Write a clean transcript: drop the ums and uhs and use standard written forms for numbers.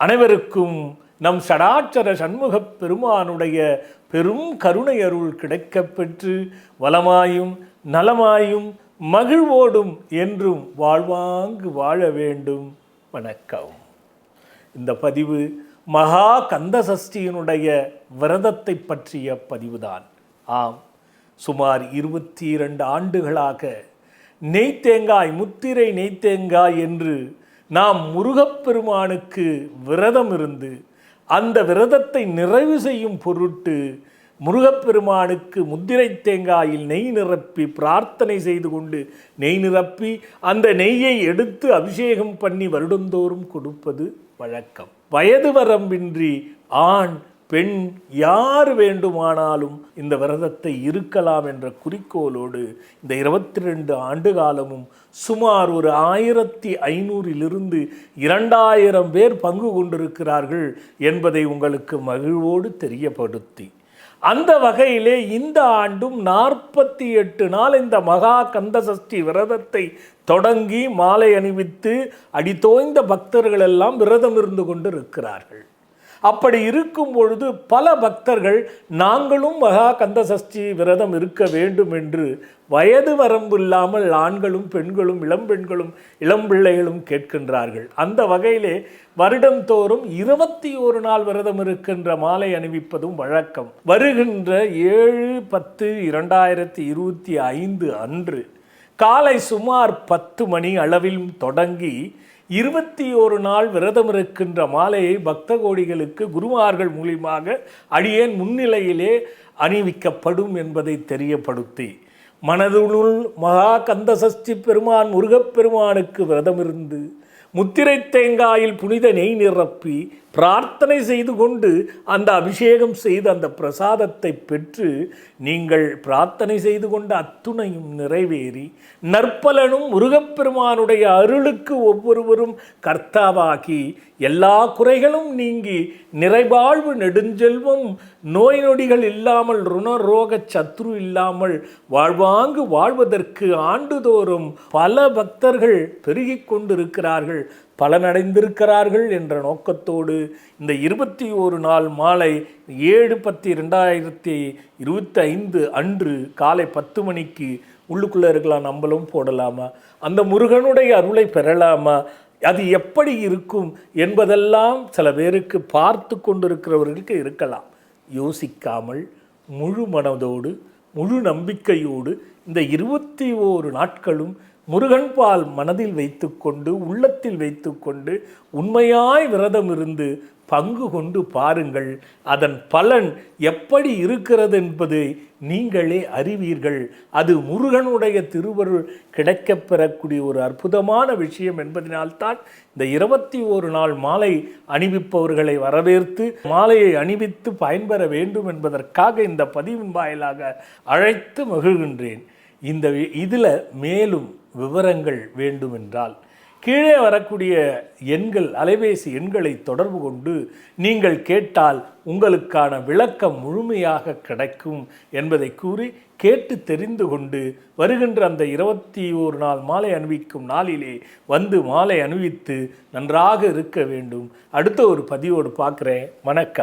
அனைவருக்கும் நம் சடாட்சர சண்முகப் பெருமானுடைய பெரும் கருணை அருள் கிடைக்கப் பெற்று வளமாயும் நலமாயும் மகிழ்வோடும் என்றும் வாழ்வாங்கு வாழ வேண்டும். வணக்கம். இந்த பதிவு மகா கந்த சஷ்டியினுடைய விரதத்தை பற்றிய பதிவுதான். ஆம், சுமார் 22 ஆண்டுகளாக நெய்த்தேங்காய், முத்திரை நெய்த்தேங்காய் என்று நாம் முருகப்பெருமானுக்கு விரதம் இருந்து அந்த விரதத்தை நிறைவு செய்யும் பொருட்டு முருகப்பெருமானுக்கு முத்திரை தேங்காயில் நெய் நிரப்பி பிரார்த்தனை செய்து கொண்டு நெய் நிரப்பி அந்த நெய்யை எடுத்து அபிஷேகம் பண்ணி வருடந்தோறும் கொடுப்பது வழக்கம். வயது வரம்பின்றி ஆண் பெண் யார் வேண்டுமானாலும் இந்த விரதத்தை இருக்கலாம் என்ற குறிக்கோளோடு இந்த 22 ஆண்டு காலமும் சுமார் ஒரு 1500 2000 பேர் பங்கு கொண்டிருக்கிறார்கள் என்பதை உங்களுக்கு மகிழ்வோடு தெரியப்படுத்தி, அந்த வகையிலே இந்த ஆண்டும் 48 நாள் இந்த மகா கந்த சஷ்டி விரதத்தை தொடங்கி மாலை அணிவித்து அடித்தோய்ந்த பக்தர்கள் எல்லாம் விரதம் இருந்து கொண்டு இருக்கிறார்கள். அப்படி இருக்கும் பொழுது பல பக்தர்கள் நாங்களும் மகா கந்த சஷ்டி விரதம் இருக்க வேண்டும் என்று வயது வரம்பு இல்லாமல் ஆண்களும் பெண்களும் இளம்பெண்களும் இளம்பிள்ளைகளும் கேட்கின்றார்கள். அந்த வகையிலே வருடந்தோறும் 21 நாள் விரதம் இருக்கின்ற மாலை அணிவிப்பதும் வழக்கம். வருகின்ற 7/10/2025 அன்று காலை சுமார் 10 மணி அளவில் தொடங்கி 21 நாள் விரதம் இருக்கின்ற மாலையை பக்த கோடிகளுக்கு குருமார்கள் மூலியமாக அடியேன் முன்னிலையிலே அணிவிக்கப்படும் என்பதை தெரியப்படுத்தி, மனதுள் மகா கந்த சஷ்டி பெருமான் முருகப்பெருமானுக்கு விரதம் இருந்து முத்திரை தேங்காயில் புனித நெய் நிரப்பி பிரார்த்தனை செய்து கொண்டு அந்த அபிஷேகம் செய்து அந்த பிரசாதத்தை பெற்று நீங்கள் பிரார்த்தனை செய்து கொண்ட அத்துணையும் நிறைவேறி நற்பலனும் முருகப்பெருமானுடைய அருளுக்கு ஒவ்வொருவரும் கர்த்தாவாகி எல்லா குறைகளும் நீங்கி நிறைவாழ்வு நெடுஞ்செல்வம் நோய் நொடிகள் இல்லாமல் ருணரோக சத்ரு இல்லாமல் வாழ்வாங்கு வாழ்வதற்கு ஆண்டுதோறும் பல பக்தர்கள் பெருகிக் கொண்டிருக்கிறார்கள், பலனடைந்திருக்கிறார்கள் என்ற நோக்கத்தோடு இந்த 21 நாள் மாலை 7/10/2025 அன்று காலை 10 மணிக்கு உள்ளுக்குள்ளே இருக்கலாம், நம்மளும் போடலாமா, அந்த முருகனுடைய அருளை பெறலாமா, அது எப்படி இருக்கும் என்பதெல்லாம் சில பேருக்கு பார்த்து கொண்டிருக்கிறவர்களுக்கு இருக்கலாம். யோசிக்காமல் முழு மனதோடு முழு நம்பிக்கையோடு இந்த 21 நாட்களும் முருகன் பால் மனதில் வைத்துக்கொண்டு உள்ளத்தில் வைத்துக்கொண்டு உண்மையாய் விரதம் இருந்து பங்கு கொண்டு பாருங்கள். அதன் பலன் எப்படி இருக்கிறது என்பதை நீங்களே அறிவீர்கள். அது முருகனுடைய திருவருள் கிடைக்கப் பெறக்கூடிய ஒரு அற்புதமான விஷயம் என்பதனால்தான் இந்த 21 நாள் மாலை அணிவிப்பவர்களை வரவேற்று மாலையை அணிவித்து பயன்பெற வேண்டும் என்பதற்காக இந்த பதிவின் வாயிலாக அழைத்து மகிழ்கின்றேன். இதில் மேலும் விவரங்கள் வேண்டுமென்றால் கீழே வரக்கூடிய எண்கள், அலைபேசி எண்களை தொடர்பு கொண்டு நீங்கள் கேட்டால் உங்களுக்கான விளக்கம் முழுமையாக கிடைக்கும் என்பதை கூறி கேட்டு தெரிந்து கொண்டு வருகின்ற அந்த 21 நாள் மாலை அணிவிக்கும் நாளிலே வந்து மாலை அணிவித்து நன்றாக இருக்க வேண்டும். அடுத்த ஒரு பதிவோடு பார்க்குறேன். வணக்கம்.